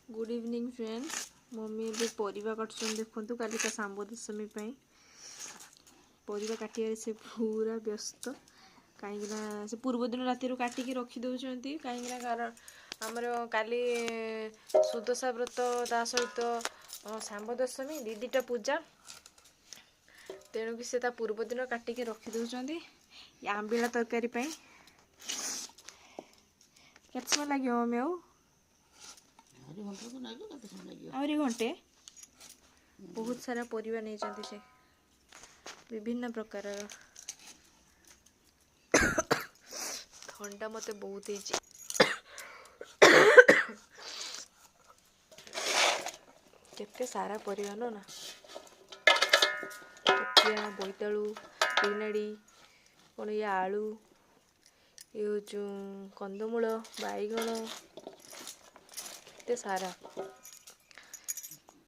Good evening friends. Mummy ए परिवा काटुछन देखु काली का सांब दशमी परिवा काटिया से पूरा व्यस्त कहीं से पूर्व दिन राति काटिकी रखिदौं कहीं कारण आमर काली सुदशा व्रत ता सहित सांब दशमी दीटा पूजा तेणु कि से पूर्व दिन काटिकी रखिदौं आंबिला तरकारी केत समय लगे मम्मी आहरी घंटे बहुत सारा परिवा नहीं जाती से विभिन्न प्रकार थंडा मते बहुत ही केते सारा परिवा ना कटिया बोईतालु पिनाड़ी कौन ये आलू ये हूँ कंदमूल बैगण केते सारा